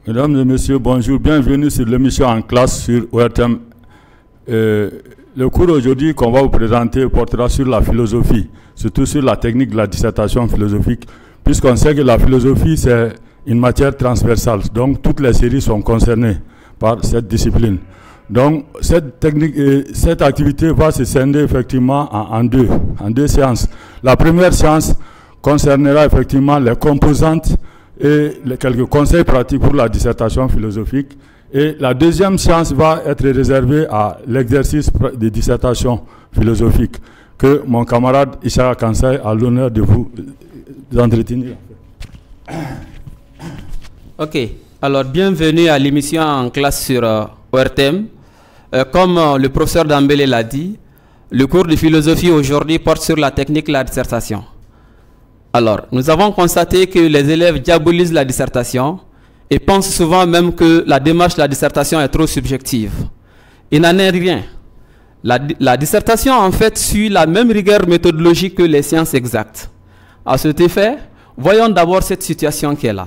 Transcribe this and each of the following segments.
Mesdames et messieurs, bonjour, bienvenue sur l'émission en classe sur ORTM. Le cours aujourd'hui qu'on va vous présenter portera sur la philosophie, surtout sur la technique de la dissertation philosophique, puisqu'on sait que la philosophie c'est une matière transversale, donc toutes les séries sont concernées par cette discipline. Donc cette activité va se scinder effectivement en deux séances. La première séance concernera effectivement les composantes et quelques conseils pratiques pour la dissertation philosophique. Et la deuxième séance va être réservée à l'exercice de dissertation philosophique que mon camarade Ishara Kansai a l'honneur de vous entretenir. Ok, alors bienvenue à l'émission en classe sur ORTM. Comme le professeur Dambélé l'a dit, le cours de philosophie aujourd'hui porte sur la technique de la dissertation. Alors, nous avons constaté que les élèves diabolisent la dissertation et pensent souvent même que la démarche de la dissertation est trop subjective. Il n'en est rien. La dissertation, en fait, suit la même rigueur méthodologique que les sciences exactes. À cet effet, voyons d'abord cette situation qui est là.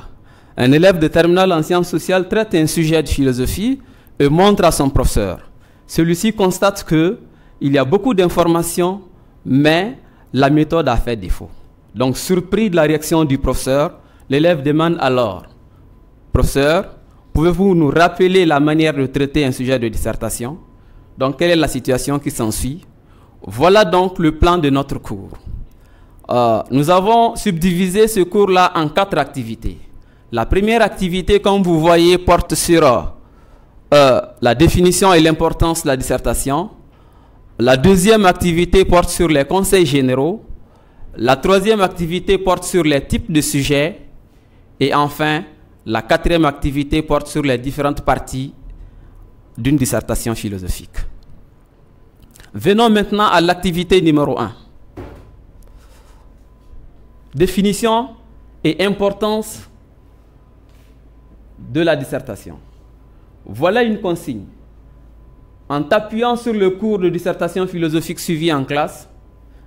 Un élève de terminale en sciences sociales traite un sujet de philosophie et montre à son professeur. Celui-ci constate qu'il y a beaucoup d'informations, mais la méthode a fait défaut. Donc, surpris de la réaction du professeur, l'élève demande alors: professeur, pouvez-vous nous rappeler la manière de traiter un sujet de dissertation? Donc, quelle est la situation qui s'ensuit? Voilà donc le plan de notre cours. Nous avons subdivisé ce cours-là en 4 activités. La première activité, comme vous voyez, porte sur la définition et l'importance de la dissertation. La deuxième activité porte sur les conseils généraux. La troisième activité porte sur les types de sujets. Et enfin, la quatrième activité porte sur les différentes parties d'une dissertation philosophique. Venons maintenant à l'activité numéro 1. Définition et importance de la dissertation. Voilà une consigne. En t'appuyant sur le cours de dissertation philosophique suivi en classe,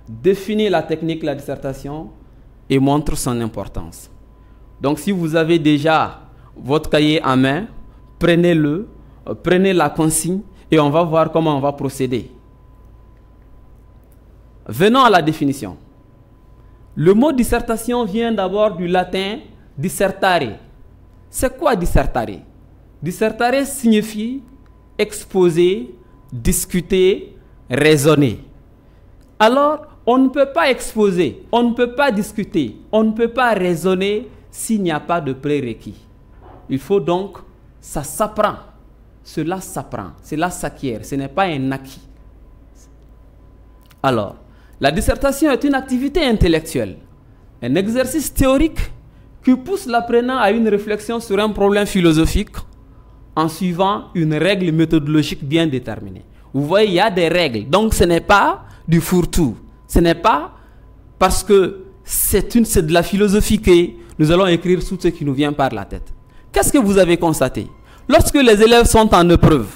définis la technique de la dissertation et montre son importance. Donc si vous avez déjà votre cahier en main, prenez-le, prenez la consigne et on va voir comment on va procéder. Venons à la définition. Le mot dissertation vient d'abord du latin dissertare. C'est quoi dissertare? Dissertare signifie exposer, discuter, raisonner. Alors, on ne peut pas exposer, on ne peut pas discuter, on ne peut pas raisonner s'il n'y a pas de prérequis. Il faut donc, ça s'apprend. Cela s'apprend, cela s'acquiert, ce n'est pas un acquis. Alors, la dissertation est une activité intellectuelle, un exercice théorique qui pousse l'apprenant à une réflexion sur un problème philosophique en suivant une règle méthodologique bien déterminée. Vous voyez, il y a des règles, donc ce n'est pas du fourre-tout. Ce n'est pas parce que c'est de la philosophie que nous allons écrire tout ce qui nous vient par la tête. Qu'est-ce que vous avez constaté? Lorsque les élèves sont en épreuve,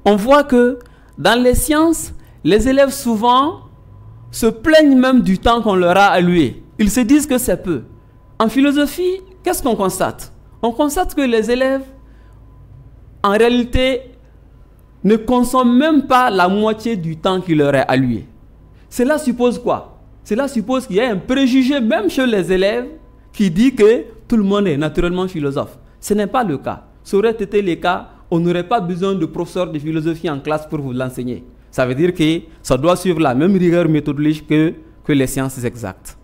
on voit que dans les sciences, les élèves souvent se plaignent même du temps qu'on leur a alloué. Ils se disent que c'est peu. En philosophie, qu'est-ce qu'on constate? On constate que les élèves, en réalité, ne consomment même pas la moitié du temps qui leur est alloué. Cela suppose quoi? Cela suppose qu'il y a un préjugé même chez les élèves qui dit que tout le monde est naturellement philosophe. Ce n'est pas le cas. Ça aurait été le cas, on n'aurait pas besoin de professeurs de philosophie en classe pour vous l'enseigner. Ça veut dire que ça doit suivre la même rigueur méthodologique que les sciences exactes.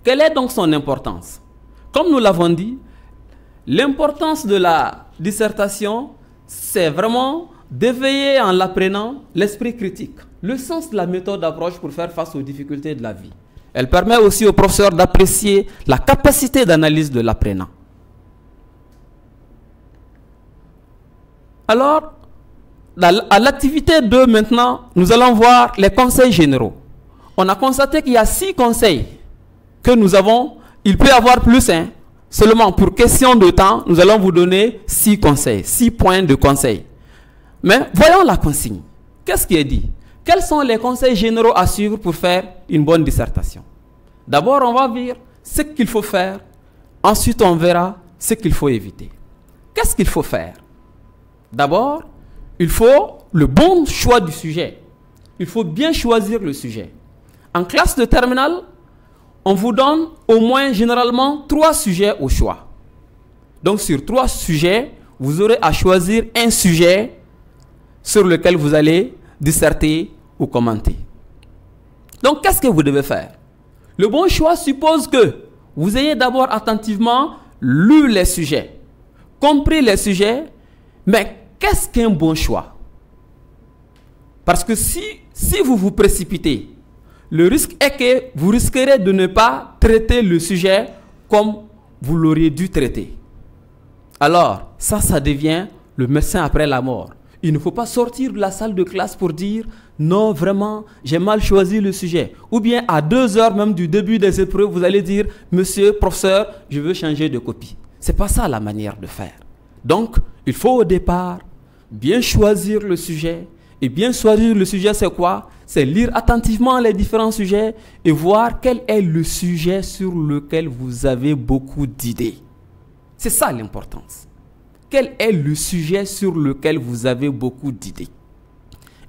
Quelle est donc son importance? Comme nous l'avons dit, l'importance de la dissertation, c'est vraiment d'éveiller en l'apprenant l'esprit critique, le sens de la méthode d'approche pour faire face aux difficultés de la vie. Elle permet aussi au professeur d'apprécier la capacité d'analyse de l'apprenant. Alors, à l'activité 2 maintenant, nous allons voir les conseils généraux. On a constaté qu'il y a 6 conseils que nous avons. Il peut y avoir plus, seulement pour question de temps, nous allons vous donner 6 conseils, 6 points de conseil. Mais voyons la consigne. Qu'est-ce qui est dit? Quels sont les conseils généraux à suivre pour faire une bonne dissertation? D'abord, on va voir ce qu'il faut faire. Ensuite, on verra ce qu'il faut éviter. qu'est-ce qu'il faut faire? D'abord, il faut le bon choix du sujet. Il faut bien choisir le sujet. En classe de terminale, on vous donne au moins généralement 3 sujets au choix. Donc sur 3 sujets, vous aurez à choisir un sujet sur lequel vous allez disserter ou commenter. Donc qu'est-ce que vous devez faire? Le bon choix suppose que vous ayez d'abord attentivement lu les sujets, compris les sujets, mais qu'est-ce qu'un bon choix? Parce que si vous vous précipitez, le risque est que vous risquerez de ne pas traiter le sujet comme vous l'auriez dû traiter. Alors, ça devient le médecin après la mort. Il ne faut pas sortir de la salle de classe pour dire « Non, vraiment, j'ai mal choisi le sujet. » Ou bien à 2 heures même du début des épreuves, vous allez dire « Monsieur, professeur, je veux changer de copie. » Ce n'est pas ça la manière de faire. Donc, il faut au départ bien choisir le sujet. Et bien choisir le sujet, c'est quoi? C'est lire attentivement les différents sujets et voir quel est le sujet sur lequel vous avez beaucoup d'idées. C'est ça l'importance. Quel est le sujet sur lequel vous avez beaucoup d'idées?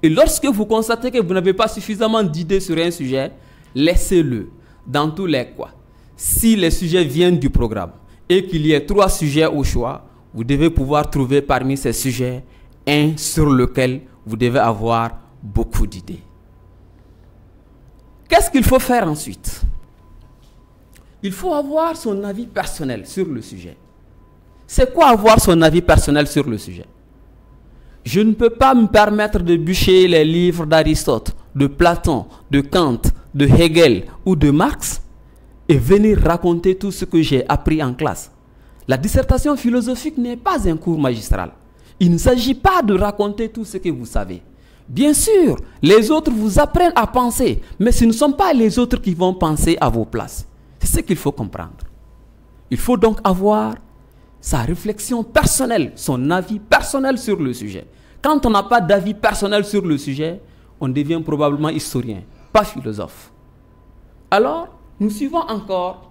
Et lorsque vous constatez que vous n'avez pas suffisamment d'idées sur un sujet, laissez-le. Dans tous les cas, si les sujets viennent du programme et qu'il y ait 3 sujets au choix, vous devez pouvoir trouver parmi ces sujets un sur lequel vous devez avoir beaucoup d'idées. Qu'est-ce qu'il faut faire ensuite? Il faut avoir son avis personnel sur le sujet. C'est quoi avoir son avis personnel sur le sujet? Je ne peux pas me permettre de bûcher les livres d'Aristote, de Platon, de Kant, de Hegel ou de Marx et venir raconter tout ce que j'ai appris en classe. La dissertation philosophique n'est pas un cours magistral. Il ne s'agit pas de raconter tout ce que vous savez. Bien sûr, les autres vous apprennent à penser, mais ce ne sont pas les autres qui vont penser à vos places. C'est ce qu'il faut comprendre. Il faut donc avoir sa réflexion personnelle, son avis personnel sur le sujet. Quand on n'a pas d'avis personnel sur le sujet, on devient probablement historien, pas philosophe. Alors, nous suivons encore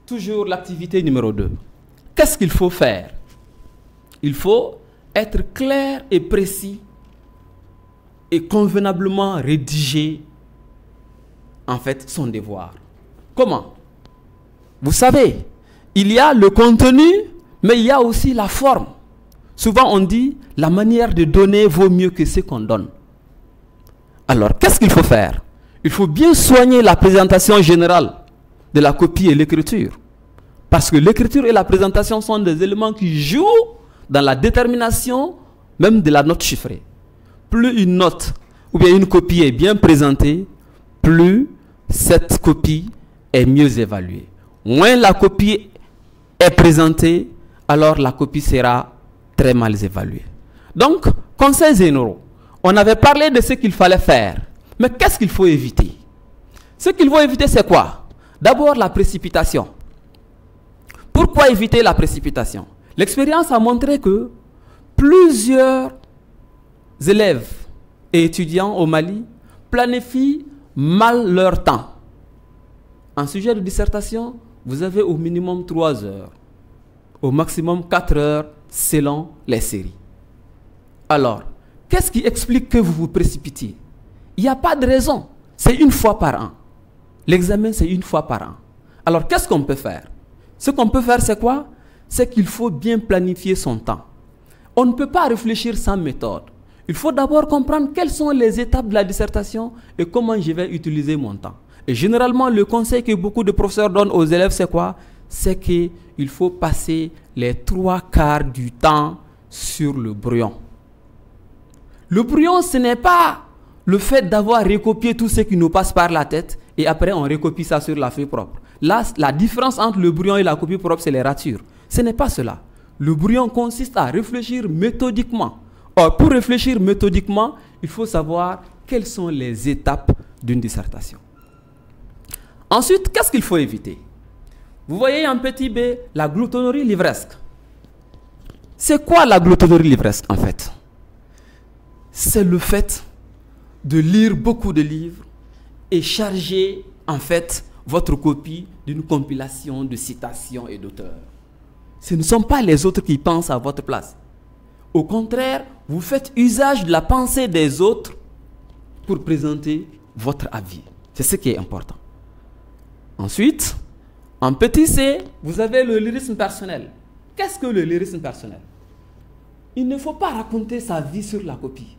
toujours l'activité numéro 2. Qu'est-ce qu'il faut faire? Il faut être clair et précis et convenablement rédiger en fait son devoir. Comment? Vous savez, il y a le contenu, mais il y a aussi la forme. Souvent on dit, la manière de donner vaut mieux que ce qu'on donne. Alors, qu'est-ce qu'il faut faire? Il faut bien soigner la présentation générale de la copie et l'écriture. Parce que l'écriture et la présentation sont des éléments qui jouent dans la détermination même de la note chiffrée. Plus une note ou bien une copie est bien présentée, plus cette copie est mieux évaluée. Moins la copie est présentée, alors la copie sera très mal évaluée. Donc, conseils généraux. On avait parlé de ce qu'il fallait faire. Mais qu'est-ce qu'il faut éviter? Ce qu'il faut éviter, c'est quoi? D'abord, la précipitation. Pourquoi éviter la précipitation? L'expérience a montré que plusieurs élèves et étudiants au Mali planifient mal leur temps. En sujet de dissertation, vous avez au minimum 3 heures, au maximum 4 heures selon les séries. Alors, qu'est-ce qui explique que vous vous précipitiez? Il n'y a pas de raison. C'est une fois par an. L'examen, c'est une fois par an. Alors, qu'est-ce qu'on peut faire? Ce qu'on peut faire, c'est quoi? C'est qu'il faut bien planifier son temps. On ne peut pas réfléchir sans méthode. Il faut d'abord comprendre quelles sont les étapes de la dissertation et comment je vais utiliser mon temps. Et généralement, le conseil que beaucoup de professeurs donnent aux élèves, c'est quoi? C'est qu'il faut passer les 3/4 du temps sur le brouillon. Le brouillon, ce n'est pas le fait d'avoir recopié tout ce qui nous passe par la tête et après on recopie ça sur la feuille propre. Là, la différence entre le brouillon et la copie propre, c'est les ratures. Ce n'est pas cela. Le brouillon consiste à réfléchir méthodiquement. Or, pour réfléchir méthodiquement, il faut savoir quelles sont les étapes d'une dissertation. Ensuite, qu'est-ce qu'il faut éviter? Vous voyez en petit b, la gloutonnerie livresque. C'est quoi la gloutonnerie livresque en fait? C'est le fait de lire beaucoup de livres et charger en fait votre copie d'une compilation de citations et d'auteurs. Ce ne sont pas les autres qui pensent à votre place. Au contraire, vous faites usage de la pensée des autres pour présenter votre avis. C'est ce qui est important. Ensuite, en petit c, vous avez le lyrisme personnel. Qu'est-ce que le lyrisme personnel? Il ne faut pas raconter sa vie sur la copie.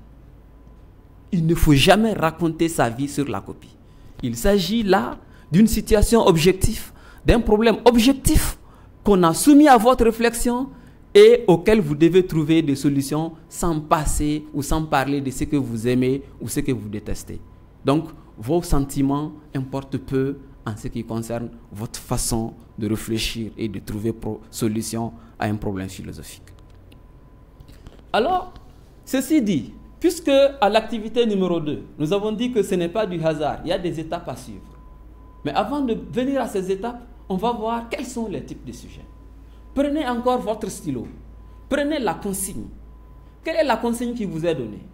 Il ne faut jamais raconter sa vie sur la copie. Il s'agit là d'une situation objective, d'un problème objectif qu'on a soumis à votre réflexion et auquel vous devez trouver des solutions sans passer ou sans parler de ce que vous aimez ou ce que vous détestez. Donc, vos sentiments importent peu en ce qui concerne votre façon de réfléchir et de trouver solution à un problème philosophique. Alors, ceci dit, puisque à l'activité numéro 2, nous avons dit que ce n'est pas du hasard, il y a des étapes à suivre. Mais avant de venir à ces étapes, on va voir quels sont les types de sujets. Prenez encore votre stylo. Prenez la consigne. Quelle est la consigne qui vous est donnée?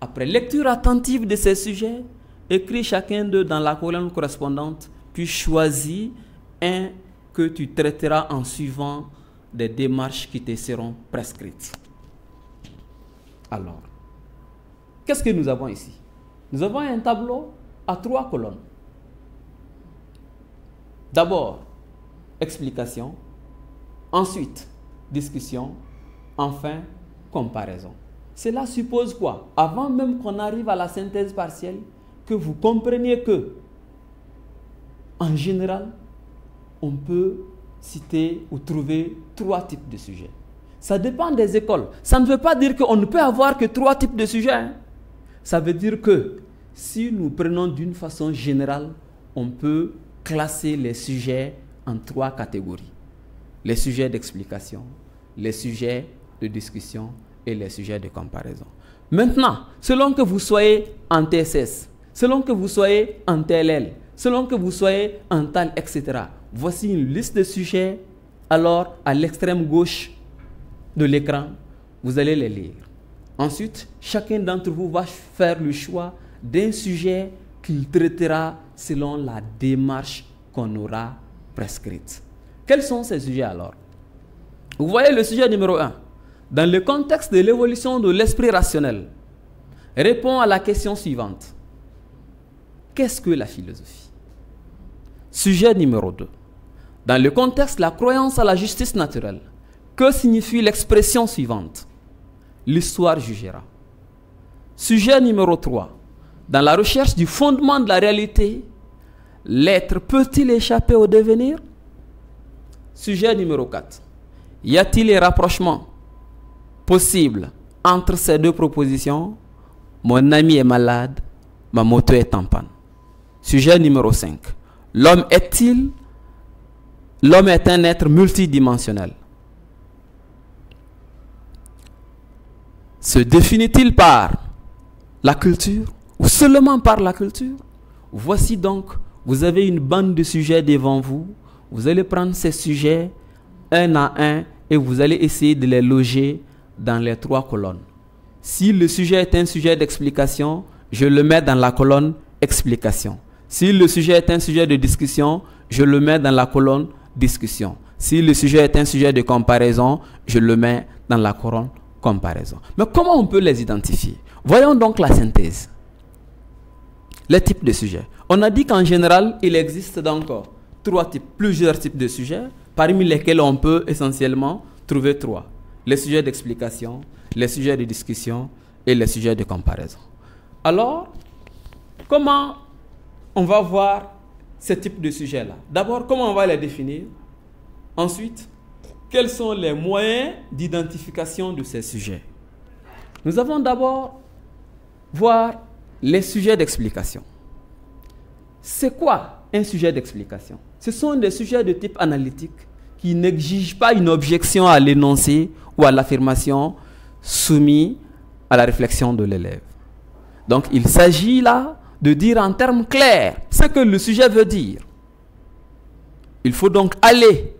Après lecture attentive de ces sujets, écris chacun d'eux dans la colonne correspondante, puis choisis un que tu traiteras en suivant des démarches qui te seront prescrites. Alors, qu'est-ce que nous avons ici? Nous avons un tableau à 3 colonnes. D'abord, explication. Ensuite, discussion. Enfin, comparaison. Cela suppose quoi? Avant même qu'on arrive à la synthèse partielle, que vous compreniez que, en général, on peut citer ou trouver 3 types de sujets. Ça dépend des écoles. Ça ne veut pas dire qu'on ne peut avoir que 3 types de sujets. Hein. Ça veut dire que si nous prenons d'une façon générale, on peut classer les sujets en 3 catégories. Les sujets d'explication, les sujets de discussion et les sujets de comparaison. Maintenant, selon que vous soyez en TSS, selon que vous soyez en TLL, selon que vous soyez en TAL, etc., voici une liste de sujets. Alors, à l'extrême gauche de l'écran, vous allez les lire. Ensuite, chacun d'entre vous va faire le choix d'un sujet qu'il traitera selon la démarche qu'on aura prescrite. Quels sont ces sujets alors? Vous voyez le sujet numéro 1. Dans le contexte de l'évolution de l'esprit rationnel, répond à la question suivante. Qu'est-ce que la philosophie? Sujet numéro 2. Dans le contexte de la croyance à la justice naturelle, que signifie l'expression suivante? L'histoire jugera. Sujet numéro 3. Dans la recherche du fondement de la réalité, l'être peut-il échapper au devenir? Sujet numéro 4. Y a-t-il un rapprochement possible entre ces 2 propositions? Mon ami est malade, ma moto est en panne. Sujet numéro 5. L'homme est un être multidimensionnel. Se définit-il par la culture ou seulement par la culture? Voici donc, vous avez une bande de sujets devant vous. Vous allez prendre ces sujets un à un et vous allez essayer de les loger dans les 3 colonnes. Si le sujet est un sujet d'explication, je le mets dans la colonne explication. Si le sujet est un sujet de discussion, je le mets dans la colonne discussion. Si le sujet est un sujet de comparaison, je le mets dans la colonne comparaison. Mais comment on peut les identifier? Voyons donc la synthèse. Les types de sujets. On a dit qu'en général, il existe donc plusieurs types de sujets, parmi lesquels on peut essentiellement trouver 3. Les sujets d'explication, les sujets de discussion et les sujets de comparaison. Alors, comment on va voir ces types de sujets-là? D'abord, comment on va les définir? Ensuite, quels sont les moyens d'identification de ces sujets? Nous allons d'abord voir les sujets d'explication. C'est quoi un sujet d'explication? Ce sont des sujets de type analytique qui n'exigent pas une objection à l'énoncé ou à l'affirmation soumis à la réflexion de l'élève. Donc, il s'agit là de dire en termes clairs ce que le sujet veut dire. Il faut donc aller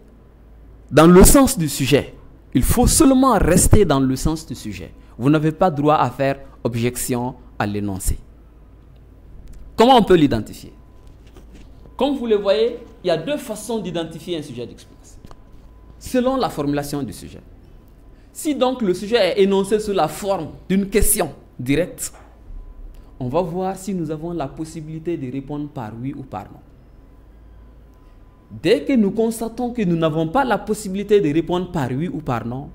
dans le sens du sujet. Il faut seulement rester dans le sens du sujet. Vous n'avez pas droit à faire objection à l'énoncé. Comment on peut l'identifier? Comme vous le voyez, il y a 2 façons d'identifier un sujet d'explication. selon la formulation du sujet. Si donc le sujet est énoncé sous la forme d'une question directe, on va voir si nous avons la possibilité de répondre par oui ou par non. Dès que nous constatons que nous n'avons pas la possibilité de répondre par oui ou par non,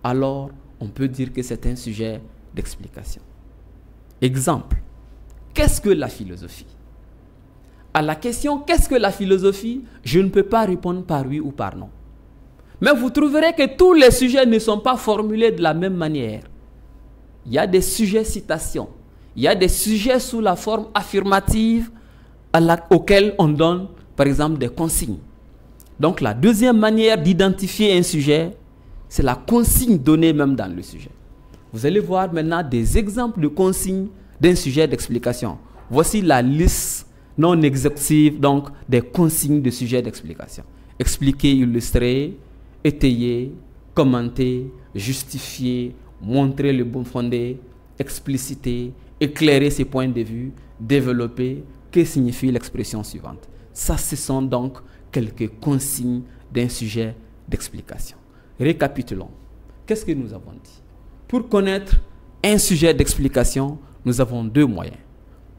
alors on peut dire que c'est un sujet d'explication. Exemple, qu'est-ce que la philosophie? À la question qu'est-ce que la philosophie, je ne peux pas répondre par oui ou par non. Mais vous trouverez que tous les sujets ne sont pas formulés de la même manière. Il y a des sujets citations, il y a des sujets sous la forme affirmative auxquels on donne par exemple des consignes. Donc la deuxième manière d'identifier un sujet, c'est la consigne donnée même dans le sujet. Vous allez voir maintenant des exemples de consignes d'un sujet d'explication. Voici la liste non exhaustive donc des consignes de sujet d'explication. Expliquer, illustrer, étayer, commenter, justifier, montrer le bon fondé, expliciter, éclairer ses points de vue, développer. Que signifie l'expression suivante? Ça, ce sont donc quelques consignes d'un sujet d'explication. Récapitulons. Qu'est-ce que nous avons dit? Pour connaître un sujet d'explication, nous avons deux moyens.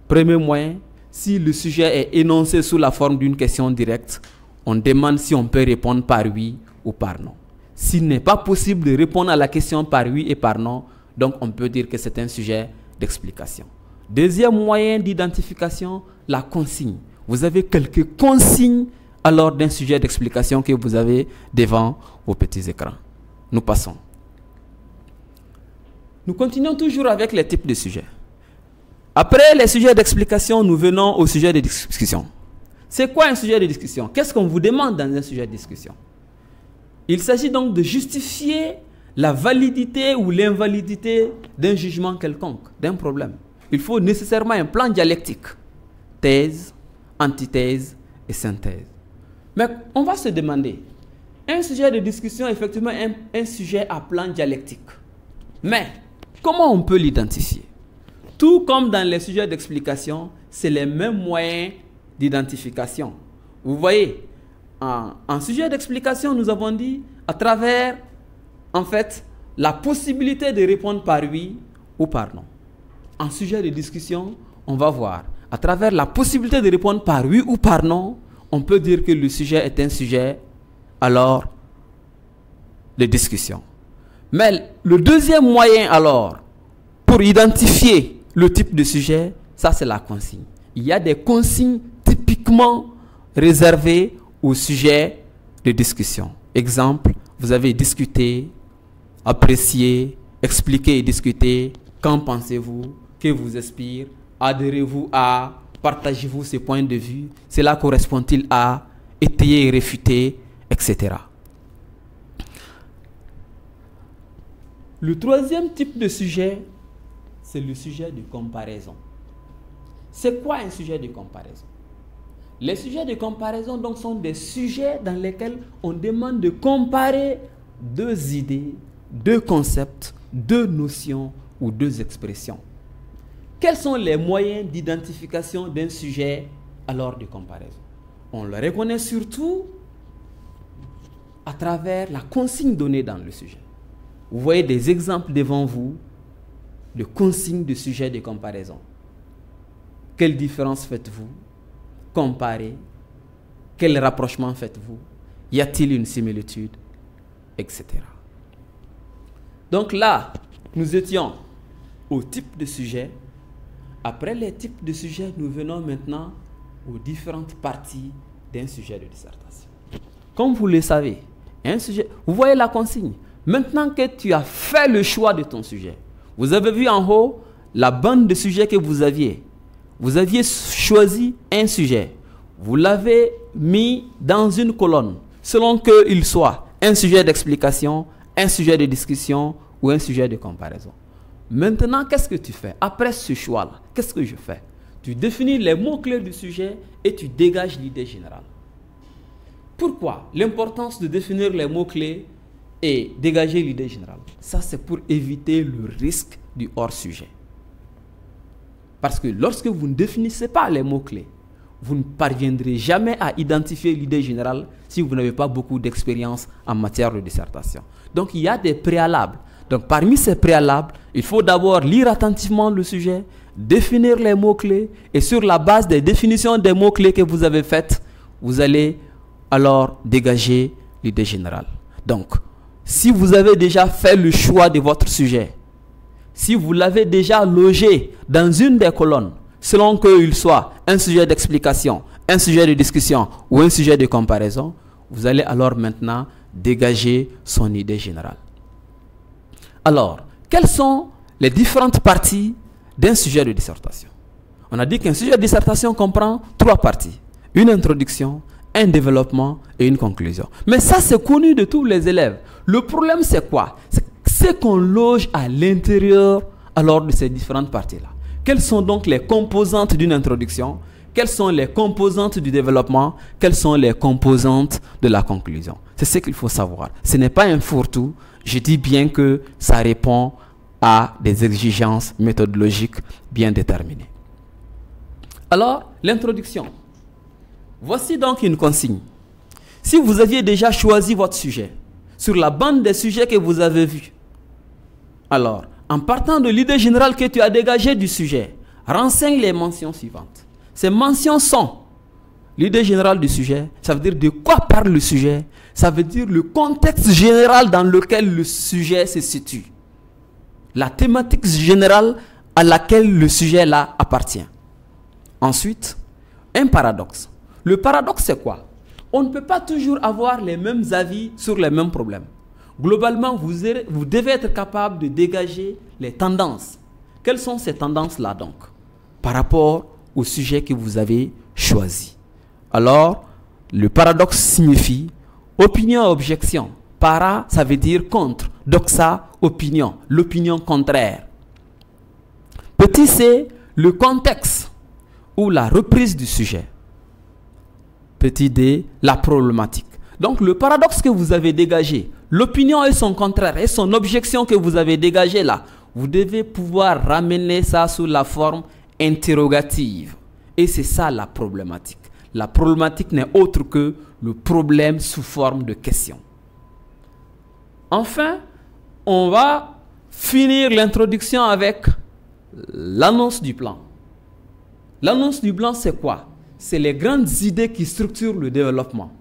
Premier moyen, si le sujet est énoncé sous la forme d'une question directe, on demande si on peut répondre par oui ou par non. S'il n'est pas possible de répondre à la question par oui et par non, donc on peut dire que c'est un sujet d'explication. Deuxième moyen d'identification, la consigne. Vous avez quelques consignes alors d'un sujet d'explication que vous avez devant vos petits écrans. Nous passons. Nous continuons toujours avec les types de sujets. Après les sujets d'explication, nous venons au sujet de discussion. C'est quoi un sujet de discussion? Qu'est-ce qu'on vous demande dans un sujet de discussion? Il s'agit donc de justifier la validité ou l'invalidité d'un jugement quelconque, d'un problème. Il faut nécessairement un plan dialectique. Thèse, antithèse et synthèse. Mais on va se demander, un sujet de discussion est effectivement un sujet à plan dialectique. Mais comment on peut l'identifier? Tout comme dans les sujets d'explication, c'est les mêmes moyens d'identification. Vous voyez, en sujet d'explication, nous avons dit à travers, en fait, la possibilité de répondre par oui ou par non. En sujet de discussion, on va voir, à travers la possibilité de répondre par oui ou par non, on peut dire que le sujet est un sujet, alors, de discussion. Mais le deuxième moyen, alors, pour identifier le type de sujet, ça c'est la consigne. Il y a des consignes typiquement réservées au sujet de discussion. Exemple, vous avez discuté, apprécié, expliqué et discuté. Qu'en pensez-vous? Que vous inspire? Adhérez-vous à? Partagez-vous ces points de vue? Cela correspond-il à? Étayer et réfuter, etc. Le troisième type de sujet, c'est le sujet de comparaison. C'est quoi un sujet de comparaison? Les sujets de comparaison donc, sont des sujets dans lesquels on demande de comparer deux idées, deux concepts, deux notions ou deux expressions. Quels sont les moyens d'identification d'un sujet alors de comparaison? On le reconnaît surtout à travers la consigne donnée dans le sujet. Vous voyez des exemples devant vous de consignes de sujets de comparaison. Quelle différence faites-vous? Comparez. Quel rapprochement faites-vous? Y a-t-il une similitude? Etc. Donc là, nous étions au type de sujet. Après les types de sujets, nous venons maintenant aux différentes parties d'un sujet de dissertation. Comme vous le savez, un sujet, vous voyez la consigne. Maintenant que tu as fait le choix de ton sujet, vous avez vu en haut la bande de sujets que vous aviez. Vous aviez choisi un sujet. Vous l'avez mis dans une colonne, selon qu'il soit un sujet d'explication, un sujet de discussion ou un sujet de comparaison. Maintenant, qu'est-ce que tu fais? Après ce choix-là, qu'est-ce que je fais? Tu définis les mots-clés du sujet et tu dégages l'idée générale. Pourquoi l'importance de définir les mots-clés et dégager l'idée générale? Ça, c'est pour éviter le risque du hors-sujet. Parce que lorsque vous ne définissez pas les mots-clés, vous ne parviendrez jamais à identifier l'idée générale si vous n'avez pas beaucoup d'expérience en matière de dissertation. Donc, il y a des préalables. Donc, parmi ces préalables, il faut d'abord lire attentivement le sujet, définir les mots-clés, et sur la base des définitions des mots-clés que vous avez faites, vous allez alors dégager l'idée générale. Donc, si vous avez déjà fait le choix de votre sujet, si vous l'avez déjà logé dans une des colonnes, selon qu'il soit un sujet d'explication, un sujet de discussion ou un sujet de comparaison, vous allez alors maintenant dégager son idée générale. Alors, quelles sont les différentes parties d'un sujet de dissertation? On a dit qu'un sujet de dissertation comprend 3 parties. Une introduction, un développement et une conclusion. Mais ça, c'est connu de tous les élèves. Le problème, c'est quoi? C'est qu'on loge à l'intérieur alors de ces différentes parties-là. Quelles sont donc les composantes d'une introduction? Quelles sont les composantes du développement? Quelles sont les composantes de la conclusion? C'est ce qu'il faut savoir. Ce n'est pas un fourre-tout. Je dis bien que ça répond à des exigences méthodologiques bien déterminées. Alors, l'introduction. Voici donc une consigne. Si vous aviez déjà choisi votre sujet, sur la bande des sujets que vous avez vus, alors, en partant de l'idée générale que tu as dégagée du sujet, renseigne les mentions suivantes. Ces mentions sont l'idée générale du sujet, ça veut dire de quoi parle le sujet, ça veut dire le contexte général dans lequel le sujet se situe, la thématique générale à laquelle le sujet là appartient. Ensuite, un paradoxe. Le paradoxe, c'est quoi? On ne peut pas toujours avoir les mêmes avis sur les mêmes problèmes. Globalement, vous devez être capable de dégager les tendances. Quelles sont ces tendances-là donc, par rapport au sujet que vous avez choisi? Alors, le paradoxe signifie opinion-objection. Para, ça veut dire contre. Doxa, opinion. L'opinion contraire. Petit c, le contexte ou la reprise du sujet. Petit d, la problématique. Donc, le paradoxe que vous avez dégagé, l'opinion et son contraire et son objection que vous avez dégagé là, vous devez pouvoir ramener ça sous la forme interrogative. Et c'est ça la problématique. La problématique n'est autre que le problème sous forme de question. Enfin, on va finir l'introduction avec l'annonce du plan. L'annonce du plan, c'est quoi? C'est les grandes idées qui structurent le développement.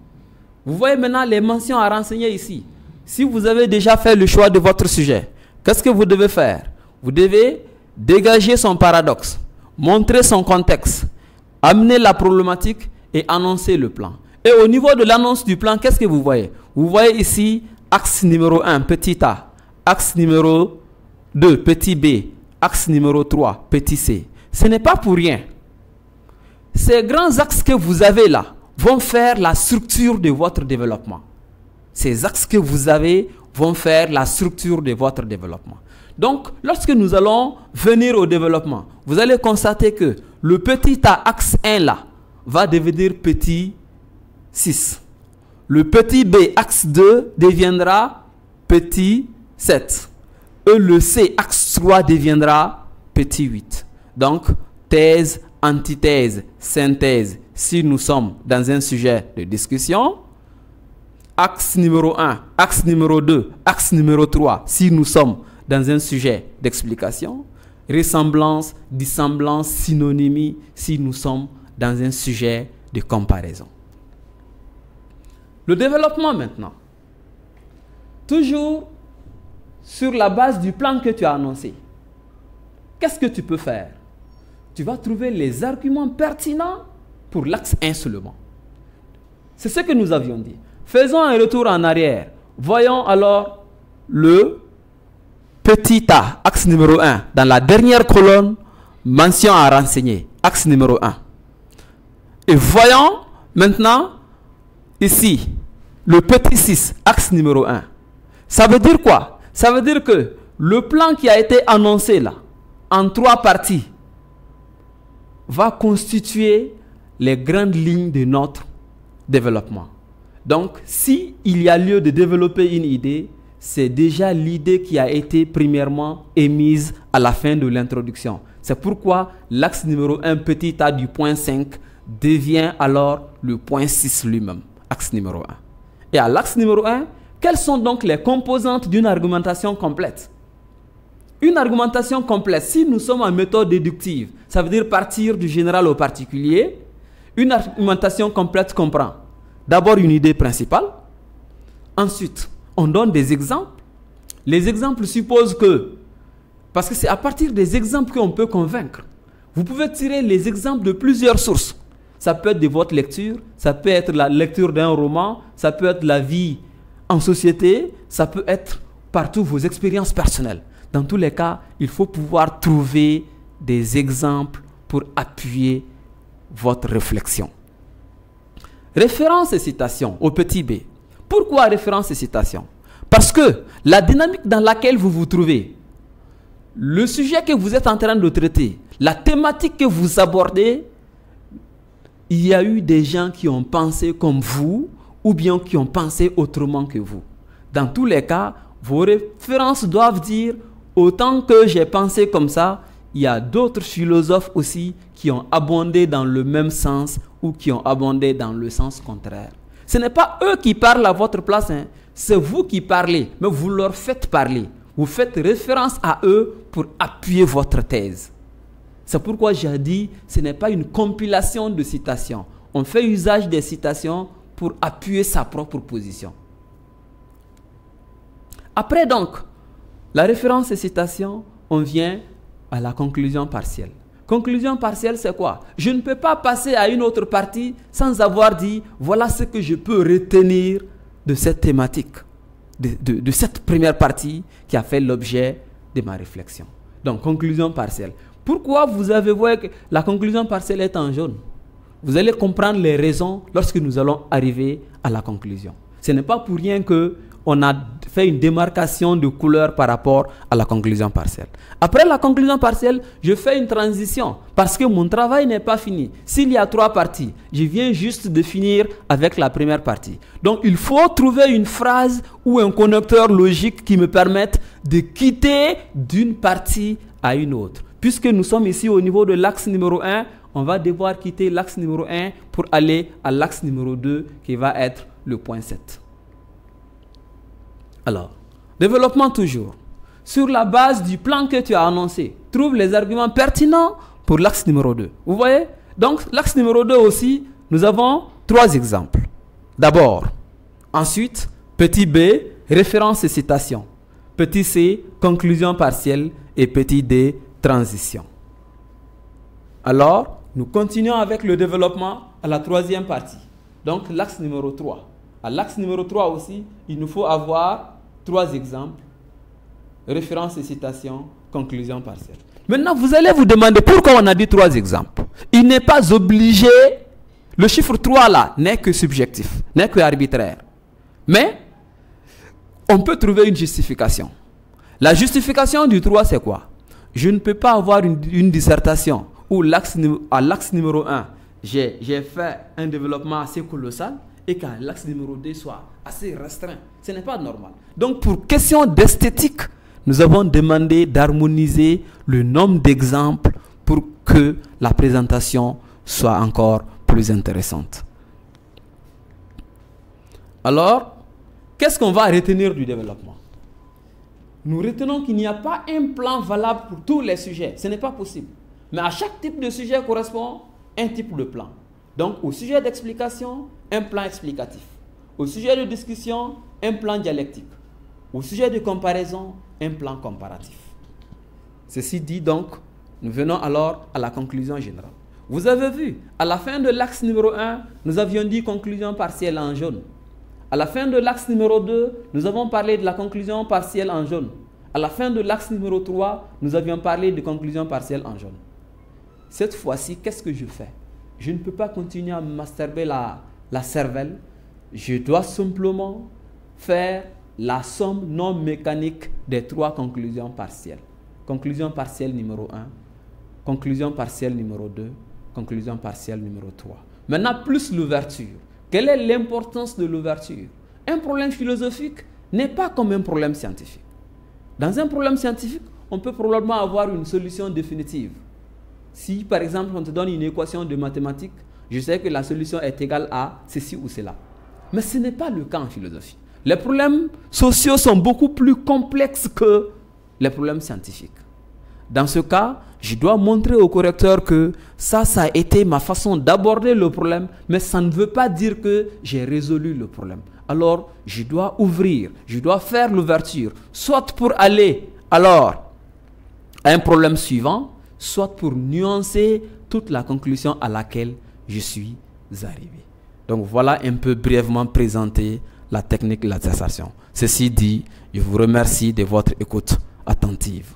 Vous voyez maintenant les mentions à renseigner ici. Si vous avez déjà fait le choix de votre sujet, qu'est-ce que vous devez faire? Vous devez dégager son paradoxe, montrer son contexte, amener la problématique et annoncer le plan. Et au niveau de l'annonce du plan, qu'est-ce que vous voyez? Vous voyez ici axe numéro 1, petit a, axe numéro 2, petit b, axe numéro 3, petit c. Ce n'est pas pour rien. Ces grands axes que vous avez là vont faire la structure de votre développement. Ces axes que vous avez vont faire la structure de votre développement. Donc, lorsque nous allons venir au développement, vous allez constater que le petit A, axe 1 là, va devenir petit 6. Le petit B, axe 2, deviendra petit 7. Et le C, axe 3, deviendra petit 8. Donc, thèse, antithèse, synthèse, si nous sommes dans un sujet de discussion, axe numéro 1, axe numéro 2, axe numéro 3, si nous sommes dans un sujet d'explication, ressemblance, dissemblance, synonymie, si nous sommes dans un sujet de comparaison. Le développement maintenant. Toujours sur la base du plan que tu as annoncé. Qu'est-ce que tu peux faire? Tu vas trouver les arguments pertinents pour l'axe 1 seulement. C'est ce que nous avions dit. Faisons un retour en arrière. Voyons alors le petit a, axe numéro 1. Dans la dernière colonne, mention à renseigner, axe numéro 1. Et voyons maintenant ici le petit 6, axe numéro 1. Ça veut dire quoi? Ça veut dire que le plan qui a été annoncé là, en 3 parties, va constituer les grandes lignes de notre développement. Donc, si il y a lieu de développer une idée, c'est déjà l'idée qui a été premièrement émise à la fin de l'introduction. C'est pourquoi l'axe numéro 1, petit a du point 5, devient alors le point 6 lui-même, axe numéro 1. Et à l'axe numéro 1, quelles sont donc les composantes d'une argumentation complète? Une argumentation complète, si nous sommes en méthode déductive, ça veut dire partir du général au particulier. Une argumentation complète comprend d'abord une idée principale. Ensuite, on donne des exemples. Les exemples supposent que, parce que c'est à partir des exemples qu'on peut convaincre. Vous pouvez tirer les exemples de plusieurs sources. Ça peut être de votre lecture, ça peut être la lecture d'un roman, ça peut être la vie en société, ça peut être partout vos expériences personnelles. Dans tous les cas, il faut pouvoir trouver des exemples pour appuyer votre réflexion. Référence et citation au petit b. Pourquoi référence et citation? Parce que la dynamique dans laquelle vous vous trouvez, le sujet que vous êtes en train de traiter, la thématique que vous abordez, il y a eu des gens qui ont pensé comme vous ou bien qui ont pensé autrement que vous. Dans tous les cas, vos références doivent dire autant que j'ai pensé comme ça, il y a d'autres philosophes aussi qui ont abondé dans le même sens ou qui ont abondé dans le sens contraire. Ce n'est pas eux qui parlent à votre place, hein. C'est vous qui parlez, mais vous leur faites parler. Vous faites référence à eux pour appuyer votre thèse. C'est pourquoi j'ai dit, ce n'est pas une compilation de citations. On fait usage des citations pour appuyer sa propre position. Après donc, la référence et citation, on vient à la conclusion partielle. Conclusion partielle, c'est quoi? Je ne peux pas passer à une autre partie sans avoir dit, voilà ce que je peux retenir de cette thématique, de cette première partie qui a fait l'objet de ma réflexion. Donc, conclusion partielle. Pourquoi vous avez vu que la conclusion partielle est en jaune? Vous allez comprendre les raisons lorsque nous allons arriver à la conclusion. Ce n'est pas pour rien qu'on a fait une démarcation de couleur par rapport à la conclusion partielle. Après la conclusion partielle, je fais une transition parce que mon travail n'est pas fini. S'il y a 3 parties, je viens juste de finir avec la première partie. Donc, il faut trouver une phrase ou un connecteur logique qui me permette de quitter d'une partie à une autre. Puisque nous sommes ici au niveau de l'axe numéro 1, on va devoir quitter l'axe numéro 1 pour aller à l'axe numéro 2 qui va être le point 7. Alors, développement toujours. Sur la base du plan que tu as annoncé, trouve les arguments pertinents pour l'axe numéro 2. Vous voyez? Donc, l'axe numéro 2 aussi, nous avons 3 exemples. D'abord, ensuite, petit b, référence et citation. Petit c, conclusion partielle. Et petit d, transition. Alors, nous continuons avec le développement à la 3e partie. Donc, l'axe numéro 3. À l'axe numéro 3 aussi, il nous faut avoir 3 exemples. Référence et citation, conclusion partielle. Maintenant, vous allez vous demander pourquoi on a dit 3 exemples. Il n'est pas obligé, le chiffre 3 là n'est que subjectif, n'est que arbitraire. Mais, on peut trouver une justification. La justification du 3, c'est quoi? Je ne peux pas avoir une dissertation où à l'axe numéro 1, j'ai fait un développement assez colossal et qu'à l'axe numéro 2 soit assez restreint. Ce n'est pas normal. Donc, pour question d'esthétique, nous avons demandé d'harmoniser le nombre d'exemples pour que la présentation soit encore plus intéressante. Alors, qu'est-ce qu'on va retenir du développement? Nous retenons qu'il n'y a pas un plan valable pour tous les sujets. Ce n'est pas possible. Mais à chaque type de sujet correspond un type de plan. Donc, au sujet d'explication, un plan explicatif. Au sujet de discussion, un plan dialectique. Au sujet de comparaison, un plan comparatif. Ceci dit donc, nous venons alors à la conclusion générale. Vous avez vu, à la fin de l'axe numéro 1, nous avions dit conclusion partielle en jaune. À la fin de l'axe numéro 2, nous avons parlé de la conclusion partielle en jaune. À la fin de l'axe numéro 3, nous avions parlé de conclusion partielle en jaune. Cette fois-ci, qu'est-ce que je fais? Je ne peux pas continuer à me masturber la cervelle. Je dois simplement faire la somme non mécanique des 3 conclusions partielles. Conclusion partielle numéro 1, conclusion partielle numéro 2, conclusion partielle numéro 3. Maintenant, plus l'ouverture. Quelle est l'importance de l'ouverture? Un problème philosophique n'est pas comme un problème scientifique. Dans un problème scientifique, on peut probablement avoir une solution définitive. Si, par exemple, on te donne une équation de mathématiques, Je sais que la solution est égale à ceci ou cela. Mais ce n'est pas le cas en philosophie. Les problèmes sociaux sont beaucoup plus complexes que les problèmes scientifiques. Dans ce cas, je dois montrer au correcteur que ça a été ma façon d'aborder le problème, mais ça ne veut pas dire que j'ai résolu le problème. Alors, je dois ouvrir, je dois faire l'ouverture, soit pour aller alors à un problème suivant, soit pour nuancer toute la conclusion à laquelle je suis arrivé. Donc voilà un peu brièvement présenté la technique de la dissertation. Ceci dit, je vous remercie de votre écoute attentive.